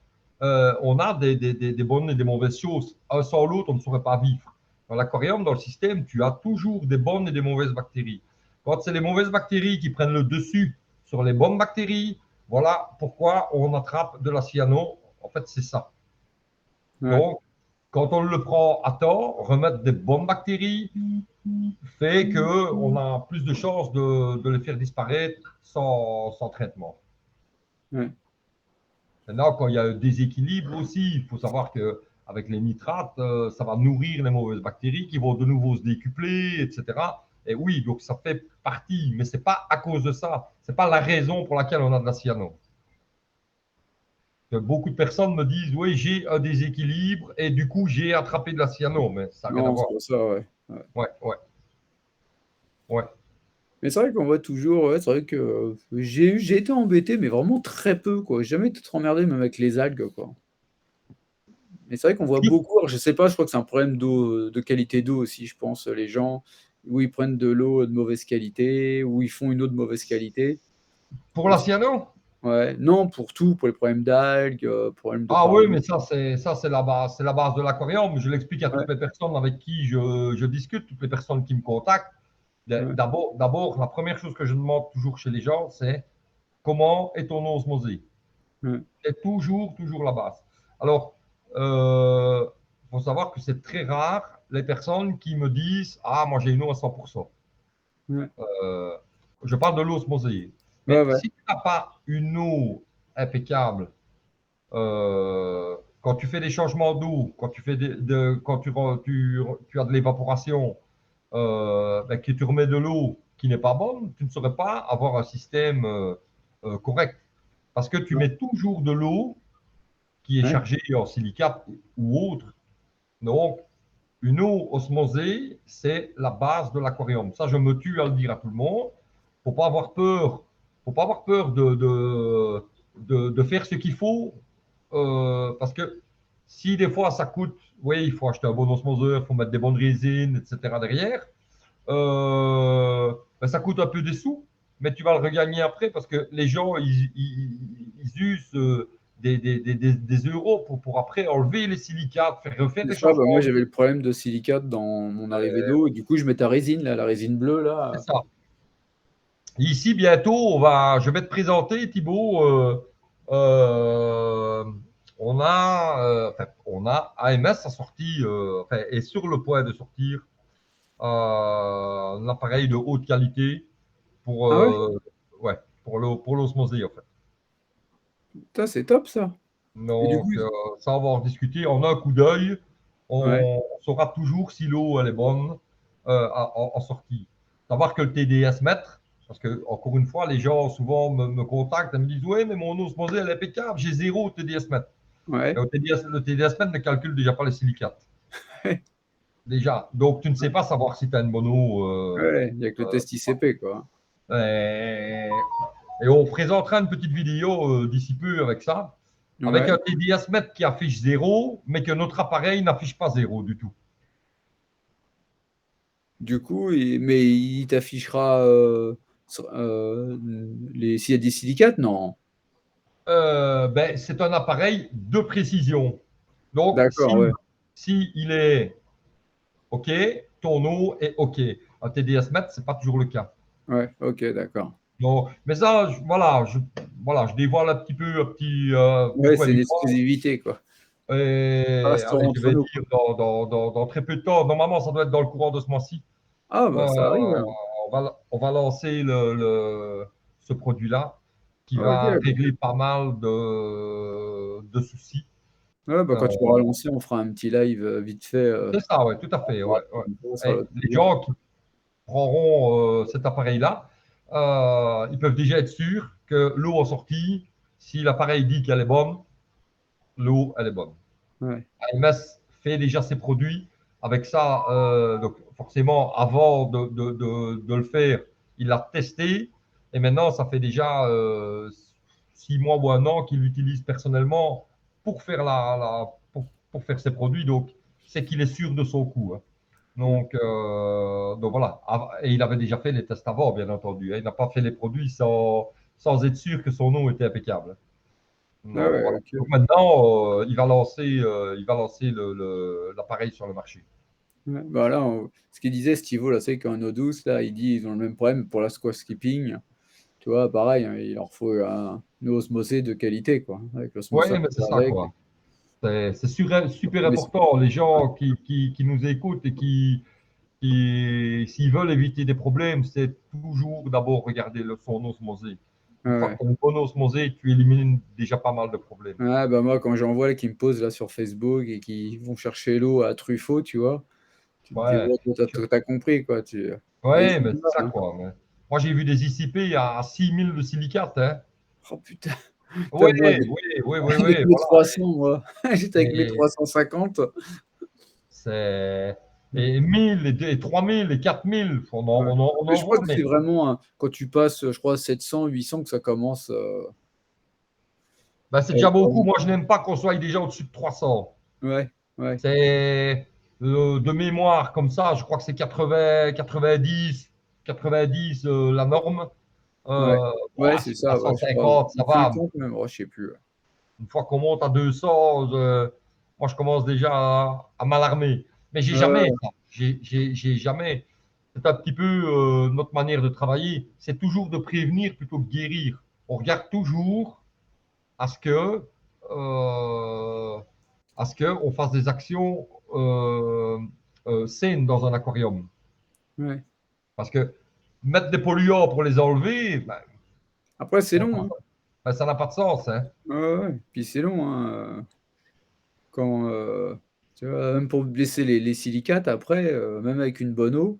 on a des bonnes et des mauvaises choses. Un sans l'autre, on ne saurait pas vivre. Dans l'aquarium, dans le système, tu as toujours des bonnes et des mauvaises bactéries. Quand c'est les mauvaises bactéries qui prennent le dessus sur les bonnes bactéries, voilà pourquoi on attrape de la cyano. En fait, c'est ça. Ouais. Donc, quand on le prend à tort, remettre des bonnes bactéries fait qu'on a plus de chances de les faire disparaître sans traitement. Ouais. Maintenant, quand il y a un déséquilibre aussi, il faut savoir qu'avec les nitrates, ça va nourrir les mauvaises bactéries qui vont de nouveau se décupler, etc. Et oui, donc ça fait partie, mais ce n'est pas à cause de ça. Ce n'est pas la raison pour laquelle on a de la cyano. Beaucoup de personnes me disent, oui, j'ai un déséquilibre et du coup, j'ai attrapé de la cyano, mais ça n'a rien à Non, c'est voir. pas ça, ouais. Ouais. Ouais, ouais, ouais. Mais c'est vrai qu'on voit toujours, ouais, c'est vrai que j'ai été embêté, mais vraiment très peu, quoi. J'ai jamais été trop emmerdé, même avec les algues, quoi. Mais c'est vrai qu'on voit beaucoup, alors je sais pas, je crois que c'est un problème d'eau, de qualité d'eau aussi, je pense. Les gens, où ils prennent de l'eau de mauvaise qualité, où ils font une eau de mauvaise qualité. Pour Et la cyano? ouais, non, pour tout, pour les problèmes d'algues, problèmes de Ah oui, mais parasites. ça c'est la base de l'aquarium. Je l'explique à Ouais, toutes les personnes avec qui je discute, toutes les personnes qui me contactent. ouais, D'abord, la première chose que je demande toujours chez les gens, c'est comment est ton osmosée? ouais, C'est toujours la base. Alors, il faut savoir que c'est très rare les personnes qui me disent, ah, moi j'ai une eau à 100%. ouais, Euh, je parle de l'osmosée. ouais, Mais ouais, si tu n'as pas une eau impeccable, quand tu fais des changements d'eau, quand tu fais quand tu as de l'évaporation, ben, que tu remets de l'eau qui n'est pas bonne, tu ne saurais pas avoir un système correct. Parce que tu mets toujours de l'eau qui est Ouais. chargée en silicate ou autre. Donc, une eau osmosée, c'est la base de l'aquarium. Ça, je me tue à le dire à tout le monde. Faut pas avoir peur. Faut pas avoir peur de faire ce qu'il faut. Parce que si des fois ça coûte, oui, il faut acheter un bon osmoseur, il faut mettre des bonnes résines, etc. derrière. Ben, ça coûte un peu des sous, mais tu vas le regagner après parce que les gens, ils usent des euros pour après enlever les silicates, faire refaire C'est des ça, bah, moi changements. j'avais le problème de silicate dans mon arrivée d'eau et du coup je mets ta résine là, la résine bleue C'est là. ça. Ici, bientôt, je vais te présenter, Thibaut. Euh, on a AMS a sorti, est sur le point de sortir un appareil de haute qualité pour, Ah ouais? ouais, pour l'osmosée, en fait. Putain, c'est top ça. Et du coup, Donc, ça, on va en discuter. En un coup d'œil, ouais, on saura toujours si l'eau elle est bonne en sortie. Savoir que le TDS mètre, parce que, encore une fois, les gens souvent me contactent et me disent: Oui, mais mon osmosée, elle est impeccable, j'ai 0 TDS mètre. Et ouais, le TDS mètre ne calcule déjà pas les silicates. Déjà. Donc, tu ne sais pas savoir si tu as une bonne eau. ouais, il y a que le test ICP quoi. Et, et on présentera une petite vidéo d'ici peu avec ça, avec Ouais. un TDS mètre qui affiche 0, mais que notre appareil n'affiche pas 0 du tout. Du coup, mais il t'affichera s'il y a des silicates, non? Ben, c'est un appareil de précision. Donc, D'accord, ouais. si il est OK, ton eau est OK. Un TDS mètre, ce n'est pas toujours le cas. Ouais, ok, d'accord. Donc, mais ça, voilà, je dévoile Ouais, pourquoi c'est une du comment. exclusivité quoi. Ça Et restera allez, je entre vais nous. dire dans très peu de temps. Normalement, ça doit être dans le courant de ce mois-ci. Ah Euh, bah ça arrive, hein. on va lancer ce produit-là qui Ok, va bah. régler pas mal de soucis. Ouais, bah Euh, quand tu l'auras lancé, on fera un petit live vite fait. c'est ça, ouais, tout à fait. Ouais, ouais. Sur Et l'autre les plaisir. gens qui prendront cet appareil-là, ils peuvent déjà être sûrs que l'eau en sortie, si l'appareil dit qu'elle est bonne, l'eau, elle est bonne. Ouais, AMS fait déjà ses produits. Avec ça, donc forcément, avant de le faire, il l'a testé. Et maintenant, ça fait déjà 6 mois ou un an qu'il l'utilise personnellement pour faire, pour faire ses produits. Donc, c'est qu'il est sûr de son coup, hein. ouais. Donc voilà. Et il avait déjà fait les tests avant, bien entendu, hein. Il n'a pas fait les produits sans être sûr que son eau était impeccable. Ah Non, ouais, voilà. ok. Donc maintenant, il va lancer l'appareil sur le marché. Ouais, bah là, ce qu'il disait, Stivo, là, c'est qu'en eau douce, là, il dit ils ont le même problème pour la squash skipping. Tu vois, pareil, hein, il leur faut une osmosée de qualité, quoi, avec Oui, l'osmoseur mais qui c'est va ça, avec. quoi. C'est super Mais important. Les gens qui nous écoutent et s'ils veulent éviter des problèmes, c'est toujours d'abord regarder son osmosée. Une fois ouais. que tu as une bonne osmosée, tu élimines déjà pas mal de problèmes. Ouais, bah moi, quand j'en vois là, qui me posent là sur Facebook et qui vont chercher l'eau à Truffaut, tu vois, tu te dis, Ouais, ouais, toi, t'as compris, quoi. Et ouais, c'est mais c'est normal, ça, hein. quoi. Mais moi, j'ai vu des ICP à 6000 de silicate, hein. Oh putain, Oui, putain, moi, oui, oui, oui, avec oui, mes voilà. 300, moi, j'étais avec mes Et 350. c'est et 1000 et 3000 et 4000, Ouais. on Mais en je crois voit, que c'est mais vraiment, quand tu passes, je crois, 700, 800, que ça commence. bah, c'est À déjà être beaucoup. vraiment- Moi, je n'aime pas qu'on soit déjà au-dessus de 300. Ouais, ouais, C'est de mémoire comme ça, je crois que c'est 80, 90, 90 la norme. ouais. Ouais, Ouah, c'est si on a ça, ouais, je crois. 150, ça va. 50 même, oh, je sais plus. Ouais. Une fois qu'on monte à 200, moi, je commence déjà à m'alarmer. Mais j'ai jamais Ouais, ça. J'ai jamais. C'est un petit peu notre manière de travailler. C'est toujours de prévenir plutôt que guérir. On regarde toujours à ce que, euh, on fasse des actions saines dans un aquarium. ouais. Parce que mettre des polluants pour les enlever, ben, Après, c'est long, hein. ça n'a pas de sens, hein. Ouais, ouais, ouais. Puis c'est long, hein. Quand, tu vois, même pour blesser les silicates, après, même avec une bonne eau,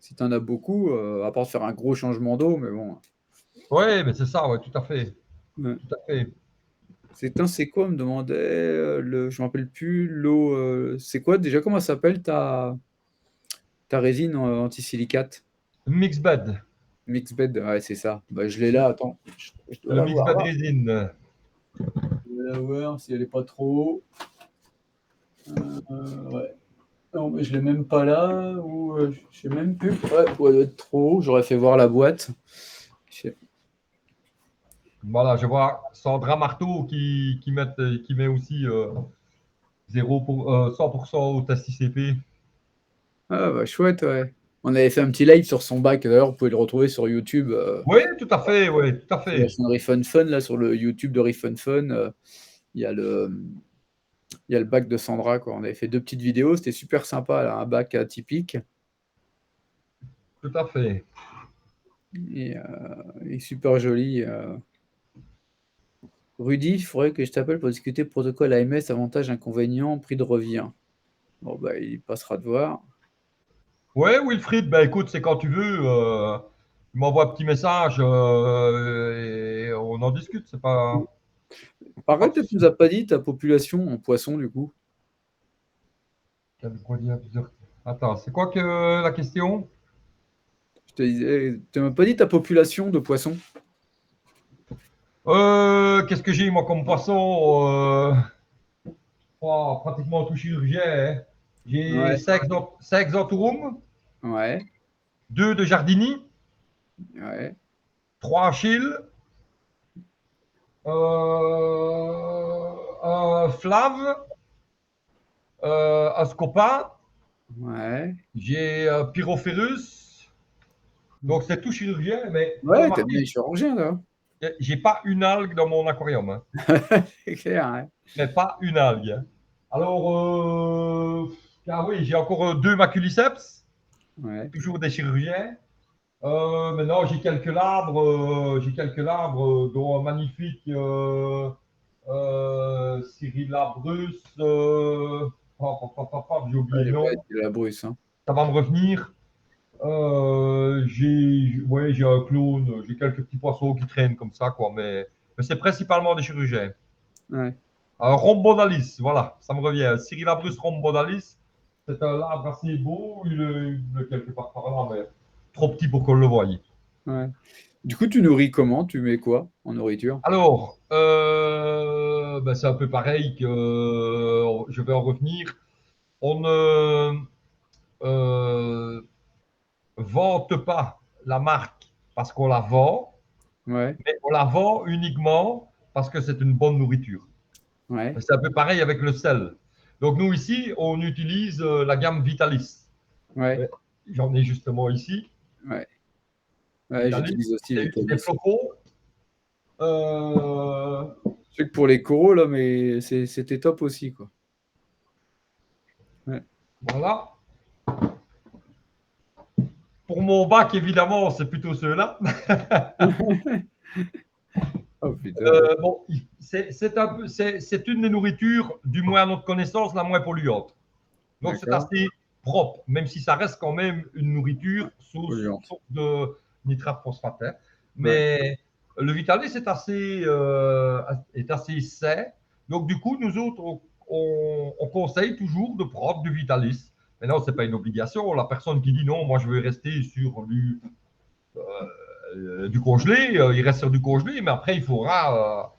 Si tu en as beaucoup, à part faire un gros changement d'eau, mais bon. Ouais, mais c'est ça, ouais, tout à fait. Ouais. Tout à fait. C'est quoi, on me demandait, je me rappelle plus, l'eau, c'est quoi déjà, comment ça s'appelle ta résine anti-silicate? Mix bed. Mixbed, ouais, c'est ça. Bah, je l'ai là, attends, je dois Le mix l'avoir bed là. résine. Je dois l'avoir si elle est pas trop haut. Ouais. Non, mais je l'ai même pas là, ou je sais même plus. Ouais, elle doit être trop haut, j'aurais fait voir la boîte. Je sais- Voilà, je vois Sandra Marteau qui met aussi 100% au test ICP. Ah, bah, chouette, ouais. On avait fait un petit live sur son bac, d'ailleurs, vous pouvez le retrouver sur YouTube. Oui, tout à fait, oui, tout à Sur la fait. chaîne Riff Fun, là, sur le YouTube de Riff Fun, il y a il y a le bac de Sandra, quoi. On avait fait deux petites vidéos, c'était super sympa, là, un bac atypique Tout à fait. et super joli. Rudy, il faudrait que je t'appelle pour discuter protocole AMS, avantages, inconvénients, prix de revient. Bon, bah, il passera de voir. Ouais, Wilfried, ben écoute, c'est quand tu veux. Tu m'envoies un petit message et on en discute. Par Pas de contre, tu souci. nous as pas dit ta population en poisson, du coup. Attends, c'est quoi que la question? Je te disais, tu m'as pas dit ta population de poissons. Qu'est-ce que j'ai moi comme poisson? Pratiquement tout chirurgien, hein. J'ai Ouais, 5 Xanthorum, ouais, 2 de Jardini, ouais, 3 Achille, un Flave, un Scopa, ouais. j'ai un Pyrophérus. Donc c'est tout chirurgien, mais faut Ouais, t'es remarquer, bien chirurgien, là. j'ai pas une algue dans mon aquarium, hein. C'est clair, ouais. Mais pas une algue, hein. Alors, ah oui, j'ai encore 2 maculiceps, Ouais, toujours des chirurgiens. Maintenant, j'ai quelques labres, dont un magnifique Cyril Labrus. J'ai ouais, oublié le nom. c'est la brousse, hein. Ça va me revenir. Ouais, j'ai un clone, j'ai quelques petits poissons qui traînent comme ça, quoi. Mais c'est principalement des chirurgiens. Ouais, Un rhombodalis, voilà, ça me revient. Cyril Labrus rhombodalis, c'est un labre assez beau. Il est quelque part par là, mais trop petit pour qu'on le voie. ouais. Du coup, tu nourris comment? Tu mets quoi en nourriture? Alors, ben, c'est un peu pareil que je vais en revenir. On ne vante pas la marque parce qu'on la vend, Ouais, mais on la vend uniquement parce que c'est une bonne nourriture. ouais, C'est un peu pareil avec le sel. Donc nous ici, on utilise la gamme Vitalis. ouais, Ouais, j'en ai justement ici. ouais. Ouais, Vitalis, j'utilise aussi c'est des Vitalis. flocons. Euh, Je sais que pour les coraux, là, mais c'était top aussi, quoi. Ouais. voilà. Pour mon bac, évidemment, c'est plutôt ceux-là. Oh putain. Bon, c'est une des nourritures, du moins à notre connaissance, la moins polluante. Donc c'est D'accord. assez propre, même si ça reste quand même une nourriture sous Polluante. source de nitrate phosphate, hein. Ouais. Mais le Vitalis est assez sain. Donc du coup, nous autres, on conseille toujours de prendre du Vitalis. Maintenant, ce n'est pas une obligation. La personne qui dit non, moi je veux rester sur du congelé, il reste sur du congelé, mais après, il faudra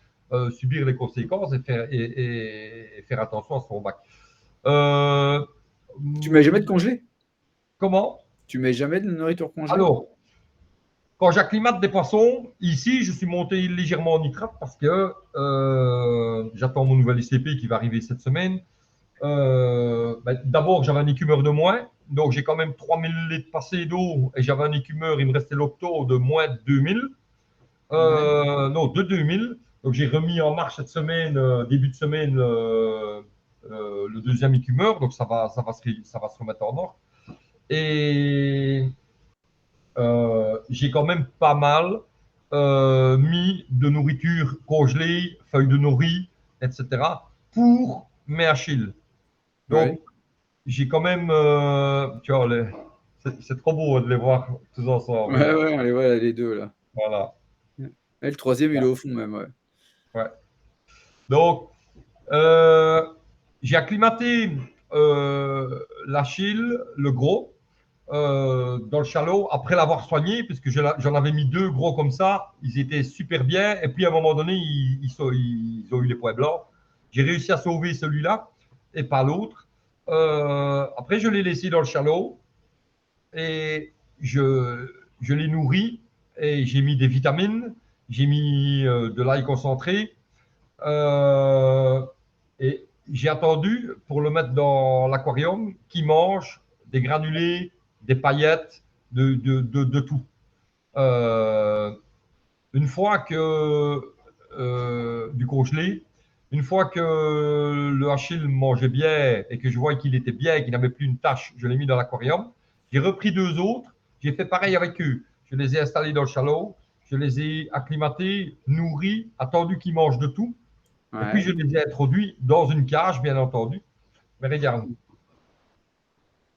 subir les conséquences et faire attention à son bac. Euh, Tu mets jamais de congelé? Comment? Tu mets jamais de nourriture congelée? Alors, quand j'acclimate des poissons, ici, je suis monté légèrement en nitrate parce que j'attends mon nouvel ICP qui va arriver cette semaine. D'abord, j'avais un écumeur de moins, donc j'ai quand même 3000 litres passés d'eau et j'avais un écumeur, il me restait l'octo de moins de 2000. Ouais. Non, de 2000. Donc j'ai remis en marche cette semaine, début de semaine, le deuxième écumeur, donc ça va se remettre en ordre. Et j'ai quand même pas mal mis de nourriture congelée, feuilles de nori, etc. pour mes Achilles. Donc Ouais. j'ai quand même, tu vois, C'est trop beau de les voir tous ensemble. Ouais, ouais, on les voit là, les deux là. Voilà. Et le troisième, il est au fond même, ouais. Ouais. Donc, euh, j'ai acclimaté l'Achille, le gros, dans le chalot après l'avoir soigné, puisque j'en avais mis deux gros comme ça. Ils étaient super bien. Et puis à un moment donné, ils ont eu les points blancs. J'ai réussi à sauver celui-là et pas l'autre. Après, je l'ai laissé dans le chalot et je l'ai nourri et j'ai mis des vitamines, j'ai mis de l'ail concentré euh, et j'ai attendu pour le mettre dans l'aquarium qu'il mange des granulés, des paillettes, de tout. Euh, une fois que du congelé, une fois que le Achille mangeait bien et que je vois qu'il était bien et qu'il n'avait plus une tache, je l'ai mis dans l'aquarium. J'ai repris deux autres, j'ai fait pareil avec eux. Je les ai installés dans le chalot, je les ai acclimatés, nourris, attendu qu'ils mangent de tout. Et puis je Ouais. les ai introduits dans une cage, bien entendu. Mais regarde,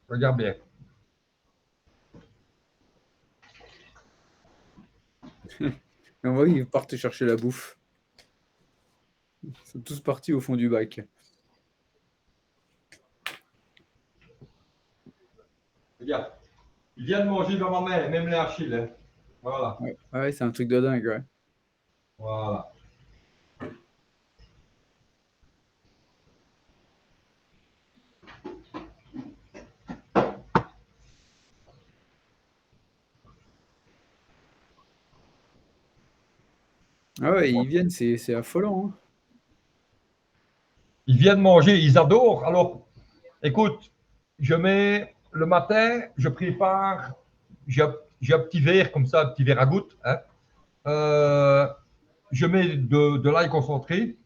regarde bien. Et on voit qu'ils partent chercher la bouffe. Ils sont tous partis au fond du bac. Regarde. Ils viennent manger dans ma main, même les Achilles. Hein. Voilà. Ouais, ouais, c'est un truc de dingue, ouais. Voilà. Ah ouais, ils viennent, c'est affolant, hein. Ils viennent manger, ils adorent. Alors, écoute, je mets le matin, je prépare, j'ai un petit verre comme ça, un petit verre à gouttes. Hein. Euh, je mets de l'ail concentré,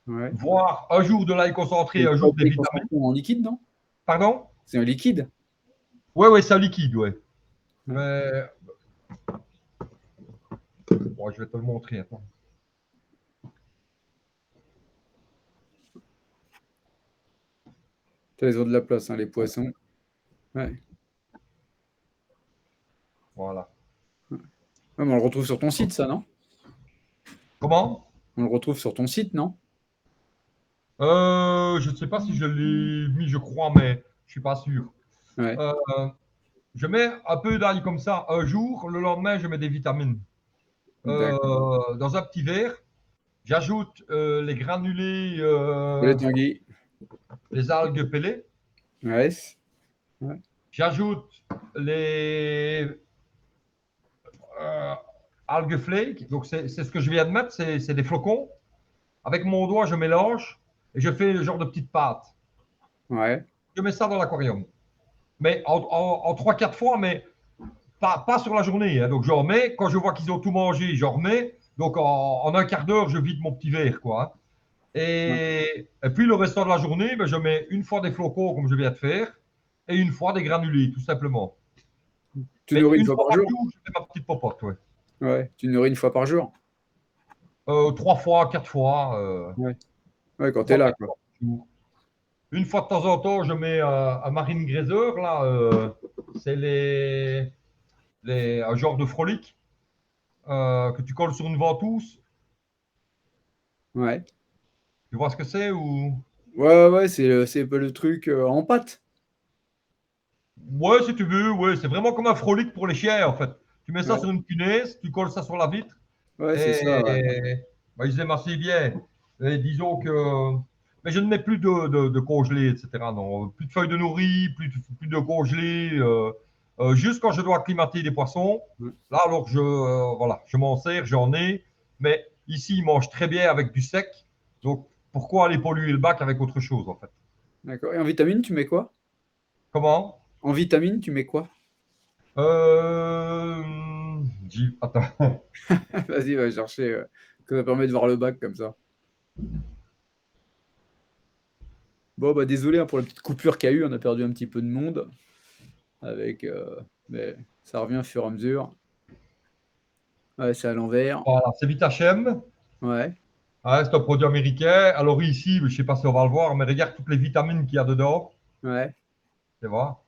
Ouais. voire un jour de l'ail concentré, C'est un pas jour des des vitamines. concentrés en liquide, non? Pardon? C'est un liquide. Ouais, ouais, c'est un liquide, ouais. Ouais. Mais bon, je vais te le montrer. Attends. Ils ont de la place, hein, les poissons. Ouais. Voilà. Ouais, mais on le retrouve sur ton site, ça, non? Comment? On le retrouve sur ton site, non? Je ne sais pas si je l'ai mis, je crois, mais je suis pas sûr. Ouais. Euh, je mets un peu d'ail comme ça un jour, le lendemain, je mets des vitamines. D'accord. Dans un petit verre, j'ajoute les granulés, Et le Tanguy. les algues pelées. Ouais. Ouais. J'ajoute les euh, algues flake. Donc, c'est ce que je viens de mettre, c'est des flocons. Avec mon doigt, je mélange et je fais le genre de petite pâte. Ouais. Je mets ça dans l'aquarium. Mais en 3-4 fois, mais pas sur la journée. Hein. Donc, je remets. Quand je vois qu'ils ont tout mangé, je remets. Donc, en un quart d'heure, je vide mon petit verre. Quoi. Hein. Ouais. Et puis, le restant de la journée, ben, je mets une fois des flocons, comme je viens de faire, et une fois des granulés, tout simplement. Tu Mais nourris une une fois fois par par jour? jour, je fais ma petite popote. Ouais. Ouais. Tu nourris une fois par jour? 3 fois, 4 fois. Ouais. Ouais, quand t'es Trois, là, quatre quoi. fois par jour. Une fois de temps en temps, je mets un marine graiseur. Là, c'est un genre de frolic que tu colles sur une ventouse. Ouais. Tu vois ce que c'est ou... Ouais, ouais, c'est pas le truc en pâte. Ouais, si tu veux, ouais, c'est vraiment comme un frolic pour les chiens en fait. Tu mets ça Ouais. sur une punaise, tu colles ça sur la vitre Ouais, c'est ça, ouais. et bah, ils aiment assez bien. Et disons que. Mais je ne mets plus de congelé, etc. Non, plus de feuilles de nourrice, plus de congelé. Juste quand je dois acclimater les poissons, Ouais. là alors voilà, je m'en sers, j'en ai. Mais ici, ils mangent très bien avec du sec. Donc pourquoi aller polluer le bac avec autre chose en fait? D'accord. Et en vitamine, tu mets quoi? Comment? En vitamine, tu mets quoi? Euh... Attends. Vas-y, va chercher, que ça permet de voir le bac comme ça. Bon, bah, désolé, hein, pour la petite coupure qu'il y a eu, on a perdu un petit peu de monde avec, mais ça revient au fur et à mesure. Ouais, c'est à l'envers. Voilà, c'est Vitachem. Ouais, Ah, c'est un produit américain. Alors ici, je ne sais pas si on va le voir, mais regarde toutes les vitamines qu'il y a dedans. ouais. Tu vois.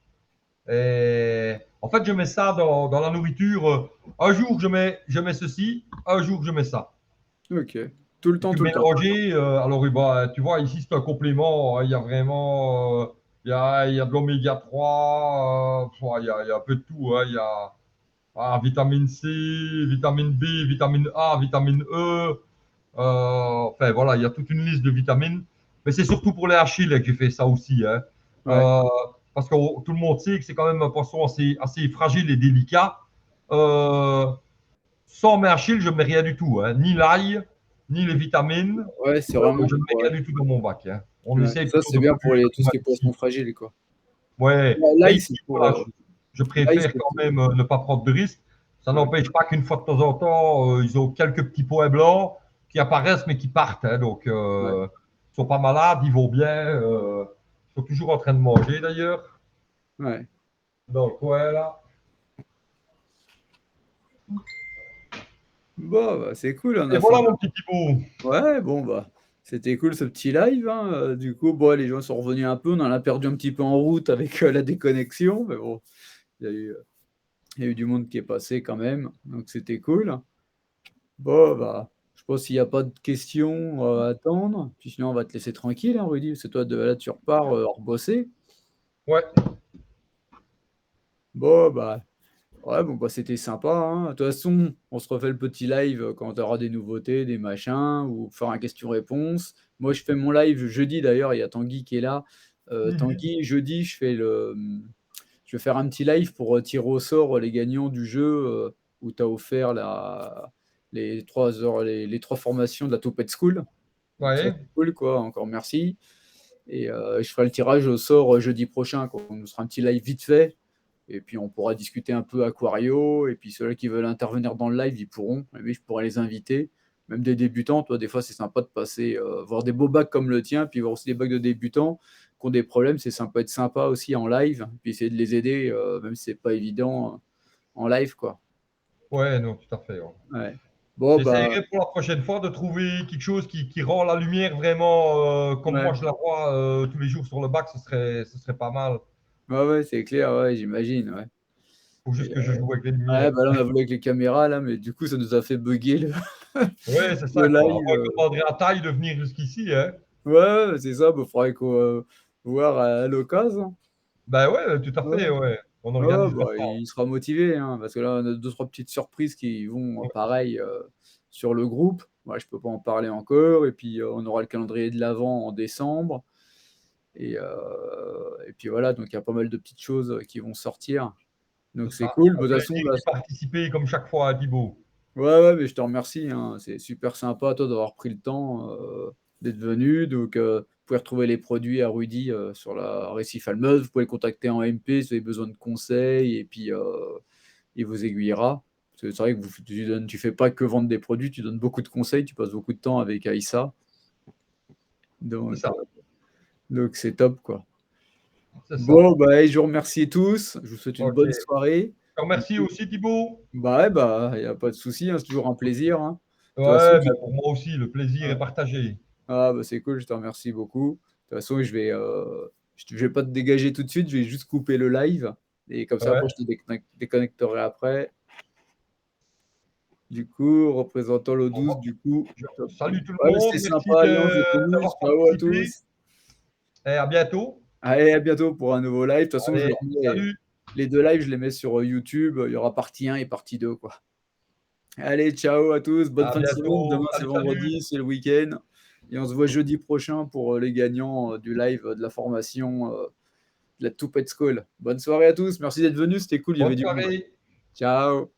Et en fait, je mets ça dans la nourriture. Un jour, je mets ceci, un jour, je mets ça. OK. Tout le Et temps, puis tout le temps. mélanger, alors bah, tu vois, ici, c'est un complément. Il y a vraiment il y a de l'oméga 3, il y a un peu de tout. Il y a vitamine C, vitamine B, vitamine A, vitamine E. Enfin, voilà, il y a toute une liste de vitamines. Mais c'est surtout pour les Achilles que j'ai fait ça aussi. Hein. Ouais, Euh, Parce que tout le monde sait que c'est quand même un poisson assez fragile et délicat. Euh, Sans mes Achilles, je ne mets rien du tout. Hein. Ni l'ail, ni les vitamines. ouais, c'est vraiment Je ne mets ouais, rien du tout dans mon bac. Hein. On ouais. essaye Ça, plutôt c'est de bien pour plus tout ce qui est mettre poissons ici. fragiles, quoi. Ouais. Mais L'ail, ici, c'est pour, voilà, je l'ail, préfère c'est quand pour même ne pas prendre de risques. Ça ouais, n'empêche pas qu'une fois de temps en temps, ils ont quelques petits points blancs qui apparaissent mais qui partent. Hein. Donc, ouais, ils sont pas malades, ils vont bien. Ils sont toujours en train de manger d'ailleurs, ouais. dans le coin là. Bon, bah, c'est cool, on Et a fait voilà mon petit Thibaut. ouais, bon, bah, c'était cool ce petit live, hein, du coup, bon, les gens sont revenus un peu, on en a perdu un petit peu en route avec, la déconnexion, mais bon, il y a eu, il y a eu du monde qui est passé quand même, donc c'était cool. Bon, bah, je pense s'il y a pas de questions, à attendre, puis sinon on va te laisser tranquille, hein, Rudy, parce que toi de là tu repars, rebosser. Ouais, Bon, bah, ouais, bon, bah, c'était sympa, hein. De toute façon, on se refait le petit live, quand tu auras des nouveautés, des machins ou faire un question-réponse. Moi, je fais mon live jeudi d'ailleurs, il y a Tanguy qui est là. mhm. Tanguy, jeudi, je vais faire un petit live pour, tirer au sort, les gagnants du jeu, où tu as offert les 3 heures les 3 formations de la Topette School. Donc ça, Ouais, c'est cool quoi, encore merci et je ferai le tirage au sort, jeudi prochain quoi. On nous fera un petit live vite fait et puis on pourra discuter un peu aquario et puis ceux-là qui veulent intervenir dans le live, ils pourront. Et oui, je pourrais les inviter, même des débutants. Toi, des fois, c'est sympa de passer, voir des beaux bacs comme le tien, puis voir aussi des bacs de débutants qui ont des problèmes. Ça peut être sympa aussi en live, puis essayer de les aider, même si c'est pas évident en live, quoi. ouais, non, tout à fait. Ouais. Ouais. Bon, bah, J'essaierai pour la prochaine fois de trouver quelque chose qui rend la lumière vraiment comme moi ouais, je la vois tous les jours sur le bac, ce serait pas mal. ouais, ouais, c'est clair, ouais, j'imagine, ouais. Faut juste Et, que je joue avec les ouais, lumières. bah là, on a voulu avec les caméras, là, mais du coup, ça nous a fait bugger Ouais, c'est le ça quoi. live. Moi, je demanderai à Taille de venir jusqu'ici, hein. Ouais, c'est ça, bah, faudrait qu'on voir à l'occasion. Ben ouais, tout à Ouais. fait, ouais. On Ouais, organiserait bah, ça. il sera motivé, hein, parce que là, on a 2-3 petites surprises qui vont, pareil, sur le groupe. Ouais, je peux pas en parler encore et puis, on aura le calendrier de l'avent en décembre et puis voilà, donc il y a pas mal de petites choses, qui vont sortir. Ce Donc c'est sera cool. Bah, un de toute façon, plaisir là d'y participer comme chaque fois à Thibaut. ouais, ouais, mais je te remercie, hein. C'est super sympa, toi, d'avoir pris le temps, d'être venu. Donc, vous pouvez retrouver les produits à Rudy, sur la Récif Almeuse. Vous pouvez le contacter en MP si vous avez besoin de conseils et puis, il vous aiguillera. Parce que c'est vrai que tu fais pas que vendre des produits, tu donnes beaucoup de conseils, tu passes beaucoup de temps avec Aïssa. C'est Donc, ça. c'est top, quoi. C'est ça. Bon, bah, je vous remercie tous. Je vous souhaite une Ok. bonne soirée. Je te Du remercie coup, aussi Thibaut. bah, ouais, bah, il y a pas de souci, hein, c'est toujours un plaisir, hein. De toute façon, Ouais, ben pour moi aussi, le plaisir ouais. est partagé. Ah bah, c'est cool, je te remercie beaucoup. De toute façon, je vais pas te dégager tout de suite, je vais juste couper le live et comme ça après Ouais. je te déconnecterai après. Du coup, représentant l'eau Bon, douce, du coup, top. salut tout le Ouais, c'était monde. Merci sympa, Alliance de tennis. d'avoir Ciao à participé. tous. Et à bientôt. Allez, à bientôt pour un nouveau live. De toute façon, je Allez, le remets salut. les 2 lives, je les mets sur, YouTube. Il y aura partie 1 et partie 2 quoi. Allez, ciao à tous, bonne À fin de semaine. bientôt. Demain, c'est Salut, salut. vendredi, c'est le week-end et on se voit jeudi prochain pour, les gagnants, du live, de la formation, de la Toupette School. Bonne soirée à tous, merci d'être venus, c'était cool, il y avait Bonne du monde. soirée. Ciao.